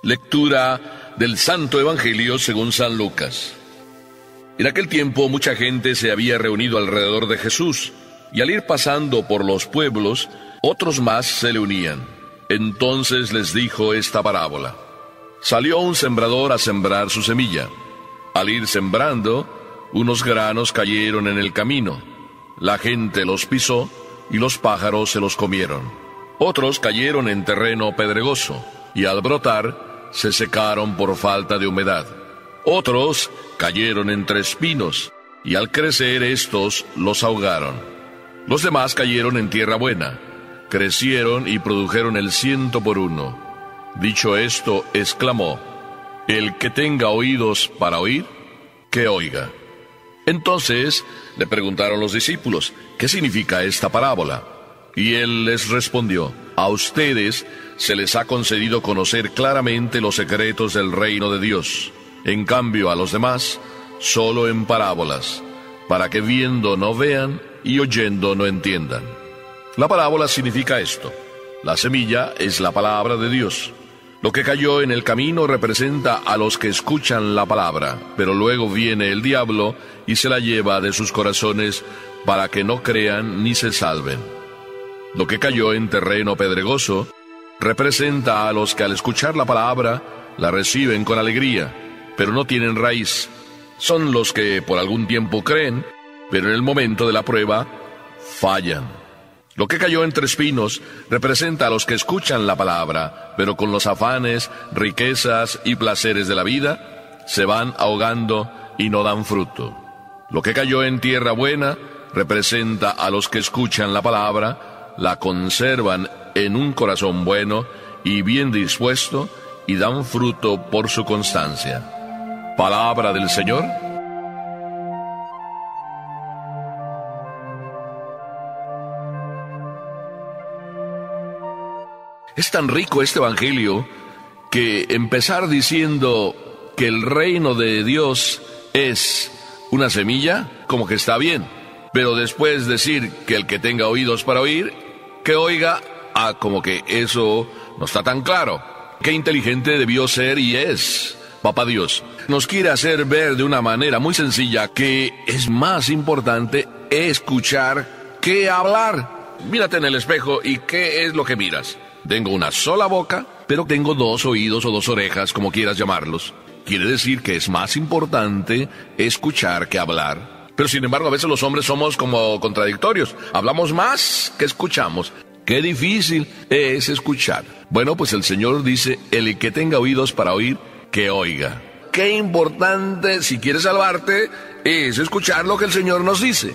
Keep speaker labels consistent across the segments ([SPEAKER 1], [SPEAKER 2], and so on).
[SPEAKER 1] Lectura del Santo Evangelio según San Lucas. En aquel tiempo mucha gente se había reunido alrededor de Jesús, y al ir pasando por los pueblos, otros más se le unían. Entonces les dijo esta parábola. Salió un sembrador a sembrar su semilla. Al ir sembrando, unos granos cayeron en el camino. La gente los pisó, y los pájaros se los comieron. Otros cayeron en terreno pedregoso, y al brotar, se secaron por falta de humedad. Otros cayeron entre espinos, y al crecer estos los ahogaron. Los demás cayeron en tierra buena, crecieron y produjeron el 100 por 1. Dicho esto, exclamó: el que tenga oídos para oír, que oiga. Entonces le preguntaron los discípulos: ¿qué significa esta parábola? Y él les respondió: a ustedes se les ha concedido conocer claramente los secretos del reino de Dios. En cambio, a los demás, solo en parábolas, para que viendo no vean y oyendo no entiendan. La parábola significa esto: la semilla es la palabra de Dios. Lo que cayó en el camino representa a los que escuchan la palabra, pero luego viene el diablo y se la lleva de sus corazones para que no crean ni se salven. Lo que cayó en terreno pedregoso representa a los que al escuchar la palabra la reciben con alegría, pero no tienen raíz. Son los que por algún tiempo creen, pero en el momento de la prueba fallan. Lo que cayó entre espinos representa a los que escuchan la palabra, pero con los afanes, riquezas y placeres de la vida, se van ahogando y no dan fruto. Lo que cayó en tierra buena representa a los que escuchan la palabra, la conservan en un corazón bueno y bien dispuesto, y dan fruto por su constancia. Palabra del Señor. Es tan rico este evangelio que empezar diciendo que el reino de Dios es una semilla, como que está bien. Pero después decir que el que tenga oídos para oír, que oiga, como que eso no está tan claro. Qué inteligente debió ser y es Papá Dios. Nos quiere hacer ver de una manera muy sencilla que es más importante escuchar que hablar. Mírate en el espejo y ¿qué es lo que miras? Tengo una sola boca, pero tengo 2 oídos o 2 orejas, como quieras llamarlos. Quiere decir que es más importante escuchar que hablar. Pero sin embargo, a veces los hombres somos como contradictorios. Hablamos más que escuchamos. Qué difícil es escuchar. Bueno, pues el Señor dice: el que tenga oídos para oír, que oiga. Qué importante, si quieres salvarte, es escuchar lo que el Señor nos dice.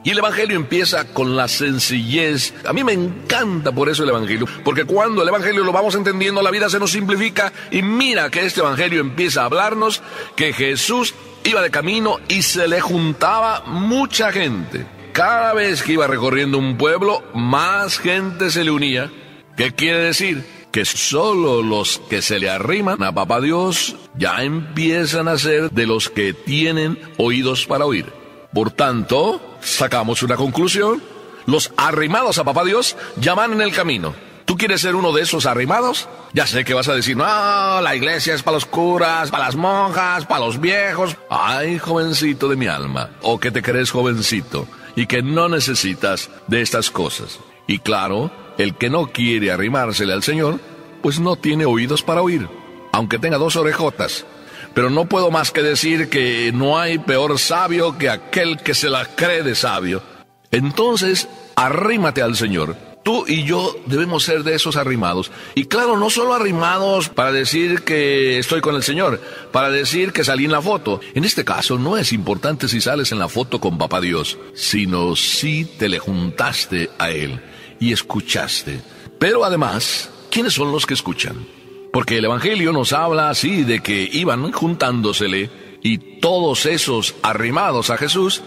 [SPEAKER 1] Y el Evangelio empieza con la sencillez. A mí me encanta por eso el Evangelio, porque cuando el Evangelio lo vamos entendiendo, la vida se nos simplifica. Y mira que este Evangelio empieza a hablarnos que Jesús iba de camino y se le juntaba mucha gente. Cada vez que iba recorriendo un pueblo, más gente se le unía. ¿Qué quiere decir? Que solo los que se le arriman a Papá Dios ya empiezan a ser de los que tienen oídos para oír. Por tanto, sacamos una conclusión: los arrimados a Papá Dios ya van en el camino. ¿Tú quieres ser uno de esos arrimados? Ya sé que vas a decir: no, la iglesia es para los curas, para las monjas, para los viejos. Ay, jovencito de mi alma, o que te crees jovencito y que no necesitas de estas cosas. Y claro, el que no quiere arrimársele al Señor, pues no tiene oídos para oír, aunque tenga 2 orejotas. Pero no puedo más que decir que no hay peor sabio que aquel que se la cree de sabio. Entonces, arrímate al Señor. Tú y yo debemos ser de esos arrimados. Y claro, no solo arrimados para decir que estoy con el Señor, para decir que salí en la foto. En este caso no es importante si sales en la foto con Papá Dios, sino si te le juntaste a Él y escuchaste. Pero además, ¿quiénes son los que escuchan? Porque el Evangelio nos habla así de que iban juntándosele, y todos esos arrimados a Jesús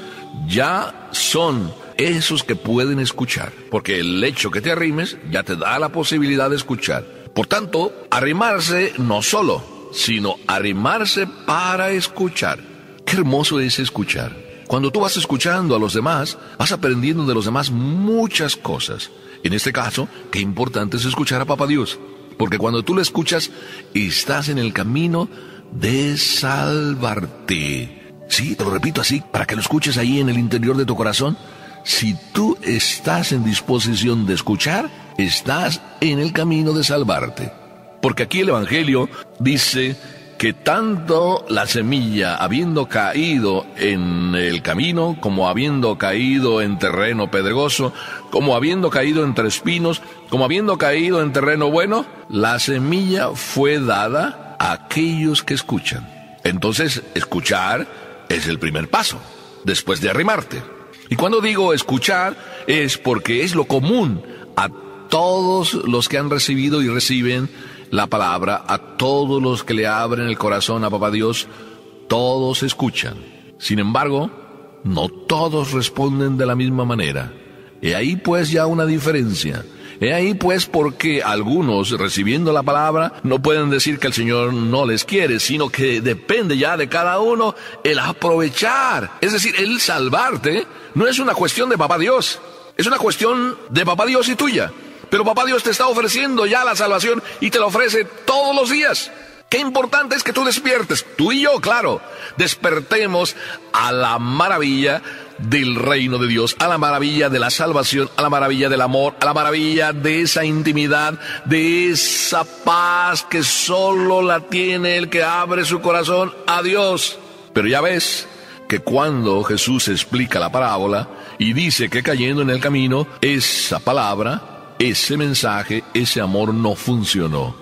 [SPEAKER 1] ya son esos que pueden escuchar, porque el hecho que te arrimes ya te da la posibilidad de escuchar. Por tanto, arrimarse no solo, sino arrimarse para escuchar. Qué hermoso es escuchar. Cuando tú vas escuchando a los demás, vas aprendiendo de los demás muchas cosas. En este caso, qué importante es escuchar a Papá Dios. Porque cuando tú lo escuchas, estás en el camino de salvarte. Sí, te lo repito así, para que lo escuches ahí en el interior de tu corazón. Si tú estás en disposición de escuchar, estás en el camino de salvarte. Porque aquí el Evangelio dice que tanto la semilla, habiendo caído en el camino, como habiendo caído en terreno pedregoso, como habiendo caído entre espinos, como habiendo caído en terreno bueno, la semilla fue dada a aquellos que escuchan. Entonces, escuchar es el primer paso, después de arrimarte. Y cuando digo escuchar, es porque es lo común a todos los que han recibido y reciben la palabra, a todos los que le abren el corazón a Papá Dios, todos escuchan. Sin embargo, no todos responden de la misma manera. He ahí pues ya una diferencia. He ahí pues porque algunos, recibiendo la palabra, no pueden decir que el Señor no les quiere, sino que depende ya de cada uno el aprovechar. Es decir, el salvarte no es una cuestión de Papá Dios, es una cuestión de Papá Dios y tuya. Pero Papá Dios te está ofreciendo ya la salvación y te la ofrece todos los días. Qué importante es que tú despiertes, tú y yo, claro, despertemos a la maravilla del reino de Dios, a la maravilla de la salvación, a la maravilla del amor, a la maravilla de esa intimidad, de esa paz que solo la tiene el que abre su corazón a Dios. Pero ya ves que cuando Jesús explica la parábola y dice que cayendo en el camino, esa palabra, ese mensaje, ese amor no funcionó.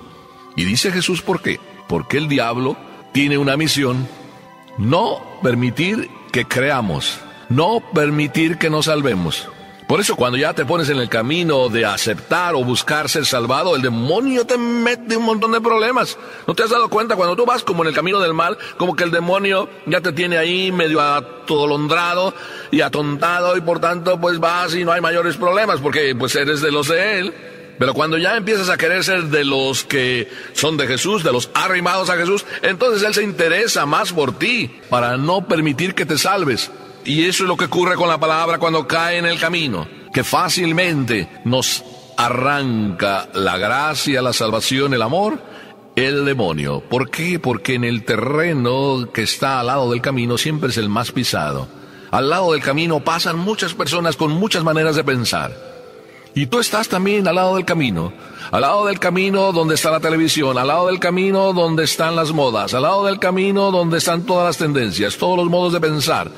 [SPEAKER 1] Y dice Jesús, ¿por qué? Porque el diablo tiene una misión: no permitir que creamos, no permitir que nos salvemos. Por eso cuando ya te pones en el camino de aceptar o buscar ser salvado, el demonio te mete un montón de problemas. ¿No te has dado cuenta? Cuando tú vas como en el camino del mal, como que el demonio ya te tiene ahí medio atolondrado y atontado, y por tanto pues vas y no hay mayores problemas porque pues eres de los de él. Pero cuando ya empiezas a querer ser de los que son de Jesús, de los arrimados a Jesús, entonces Él se interesa más por ti para no permitir que te salves. Y eso es lo que ocurre con la palabra cuando cae en el camino, que fácilmente nos arranca la gracia, la salvación, el amor, el demonio. ¿Por qué? Porque en el terreno que está al lado del camino siempre es el más pisado. Al lado del camino pasan muchas personas con muchas maneras de pensar. Y tú estás también al lado del camino donde está la televisión, al lado del camino donde están las modas, al lado del camino donde están todas las tendencias, todos los modos de pensar,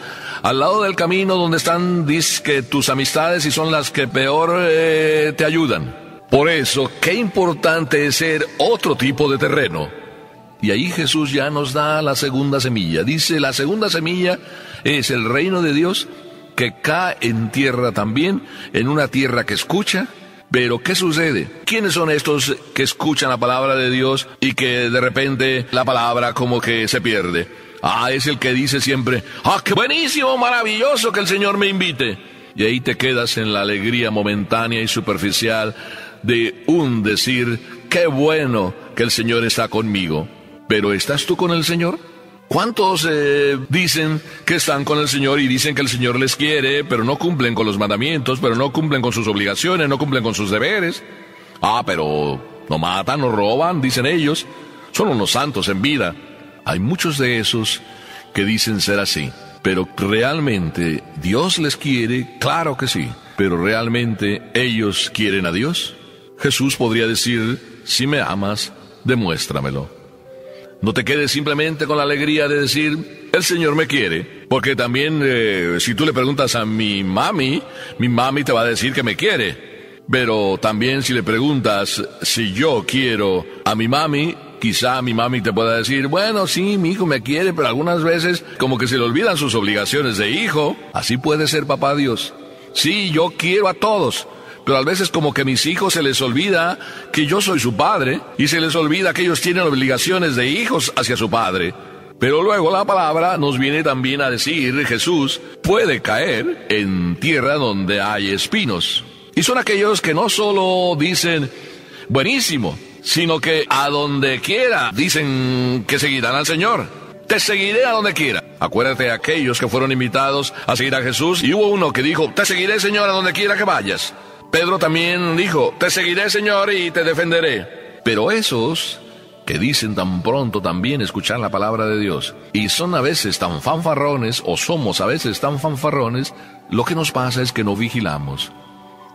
[SPEAKER 1] al lado del camino donde están, dizque, tus amistades y son las que peor te ayudan. Por eso, qué importante es ser otro tipo de terreno. Y ahí Jesús ya nos da la segunda semilla. Dice, la segunda semilla es el reino de Dios, que cae en tierra también, en una tierra que escucha. Pero ¿qué sucede? ¿Quiénes son estos que escuchan la palabra de Dios y que de repente la palabra como que se pierde? Es el que dice siempre, qué buenísimo, maravilloso que el Señor me invite. Y ahí te quedas en la alegría momentánea y superficial de un decir, qué bueno que el Señor está conmigo. ¿Pero estás tú con el Señor? ¿Cuántos dicen que están con el Señor y dicen que el Señor les quiere, pero no cumplen con los mandamientos, pero no cumplen con sus obligaciones, no cumplen con sus deberes? Pero no matan, no roban, dicen ellos. Son unos santos en vida. Hay muchos de esos que dicen ser así. Pero realmente, ¿Dios les quiere? Claro que sí. Pero ¿realmente ellos quieren a Dios? Jesús podría decir, si me amas, demuéstramelo. No te quedes simplemente con la alegría de decir, el Señor me quiere. Porque también, si tú le preguntas a mi mami te va a decir que me quiere. Pero también si le preguntas si yo quiero a mi mami, quizá mi mami te pueda decir, bueno, sí, mi hijo me quiere, pero algunas veces como que se le olvidan sus obligaciones de hijo. Así puede ser Papá Dios. Sí, yo quiero a todos. Pero a veces como que a mis hijos se les olvida que yo soy su padre, y se les olvida que ellos tienen obligaciones de hijos hacia su padre. Pero luego la palabra nos viene también a decir, Jesús puede caer en tierra donde hay espinos. Y son aquellos que no solo dicen, buenísimo, sino que a donde quiera dicen que seguirán al Señor. Te seguiré a donde quiera. Acuérdate de aquellos que fueron invitados a seguir a Jesús, y hubo uno que dijo, te seguiré, Señor, a donde quiera que vayas. Pedro también dijo, te seguiré, Señor, y te defenderé. Pero esos que dicen tan pronto también escuchar la palabra de Dios y son a veces tan fanfarrones, o somos a veces tan fanfarrones, lo que nos pasa es que no vigilamos.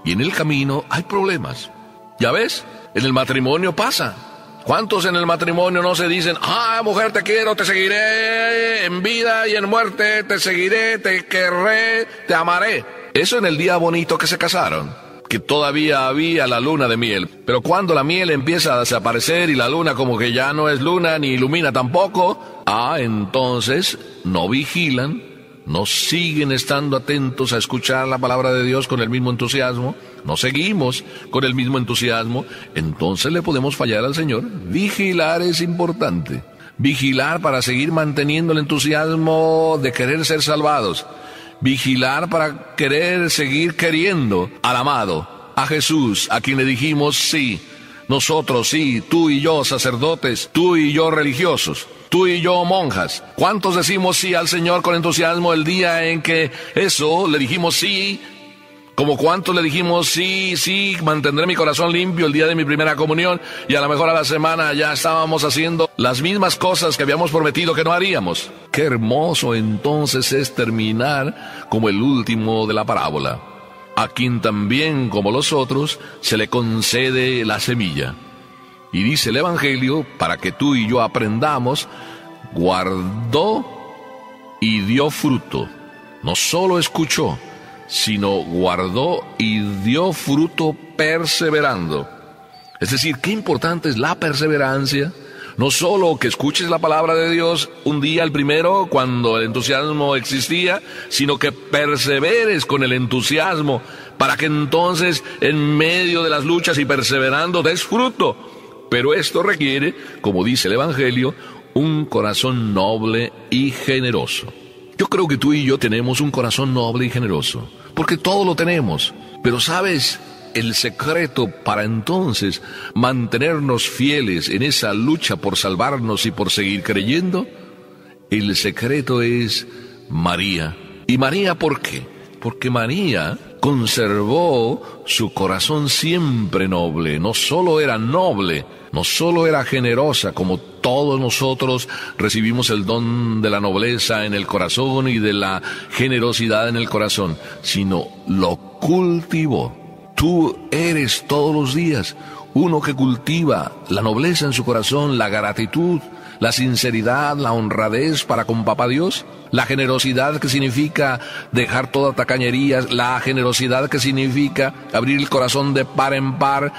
[SPEAKER 1] Y en el camino hay problemas. ¿Ya ves? En el matrimonio pasa. ¿Cuántos en el matrimonio no se dicen, mujer, te quiero, te seguiré en vida y en muerte, te seguiré, te querré, te amaré? Eso en el día bonito que se casaron, que todavía había la luna de miel. Pero cuando la miel empieza a desaparecer y la luna como que ya no es luna ni ilumina tampoco, entonces no vigilan, no siguen estando atentos a escuchar la palabra de Dios con el mismo entusiasmo, no seguimos con el mismo entusiasmo, entonces le podemos fallar al Señor. Vigilar es importante. Vigilar para seguir manteniendo el entusiasmo de querer ser salvados. Vigilar para querer seguir queriendo al amado, a Jesús, a quien le dijimos sí. Nosotros sí, tú y yo sacerdotes, tú y yo religiosos, tú y yo monjas. ¿Cuántos decimos sí al Señor con entusiasmo el día en que eso le dijimos sí? Como cuántos le dijimos sí, mantendré mi corazón limpio el día de mi primera comunión, y a lo mejor a la semana ya estábamos haciendo las mismas cosas que habíamos prometido que no haríamos. Qué hermoso entonces es terminar como el último de la parábola, a quien también, como los otros, se le concede la semilla. Y dice el Evangelio, para que tú y yo aprendamos, guardó y dio fruto. No solo escuchó, sino guardó y dio fruto perseverando. Es decir, qué importante es la perseverancia. No solo que escuches la palabra de Dios un día el primero, cuando el entusiasmo existía, sino que perseveres con el entusiasmo, para que entonces en medio de las luchas y perseverando des fruto. Pero esto requiere, como dice el Evangelio, un corazón noble y generoso. Yo creo que tú y yo tenemos un corazón noble y generoso, porque todo lo tenemos. Pero ¿sabes el secreto para entonces mantenernos fieles en esa lucha por salvarnos y por seguir creyendo? El secreto es María. ¿Y María por qué? Porque María conservó su corazón siempre noble. No solo era noble, no solo era generosa, como todos nosotros recibimos el don de la nobleza en el corazón y de la generosidad en el corazón, sino lo cultivó. Tú eres todos los días uno que cultiva la nobleza en su corazón, la gratitud, la sinceridad, la honradez para con Papá Dios, la generosidad que significa dejar toda tacañería, la generosidad que significa abrir el corazón de par en par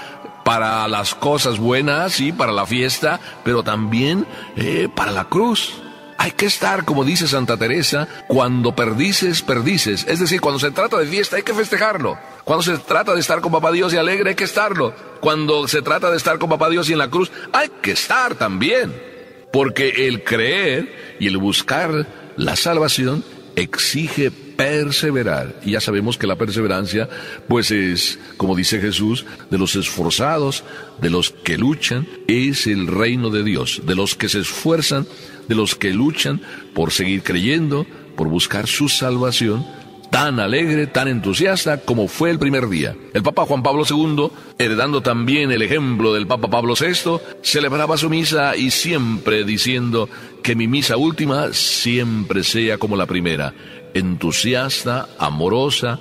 [SPEAKER 1] para las cosas buenas y para la fiesta, pero también para la cruz. Hay que estar, como dice Santa Teresa, cuando perdices, perdices. Es decir, cuando se trata de fiesta hay que festejarlo. Cuando se trata de estar con Papá Dios y alegre hay que estarlo. Cuando se trata de estar con Papá Dios y en la cruz hay que estar también. Porque el creer y el buscar la salvación exige perseverar. Y ya sabemos que la perseverancia, pues es, como dice Jesús, de los esforzados, de los que luchan, es el reino de Dios. De los que se esfuerzan, de los que luchan por seguir creyendo, por buscar su salvación, tan alegre, tan entusiasta como fue el primer día. El Papa Juan Pablo II, heredando también el ejemplo del Papa Pablo VI, celebraba su misa y siempre diciendo que mi misa última siempre sea como la primera, entusiasta, amorosa,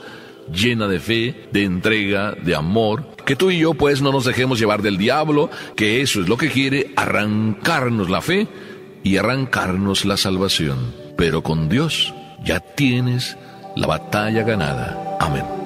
[SPEAKER 1] llena de fe, de entrega, de amor. Que tú y yo pues no nos dejemos llevar del diablo, que eso es lo que quiere, arrancarnos la fe y arrancarnos la salvación. Pero con Dios ya tienes la batalla ganada. Amén.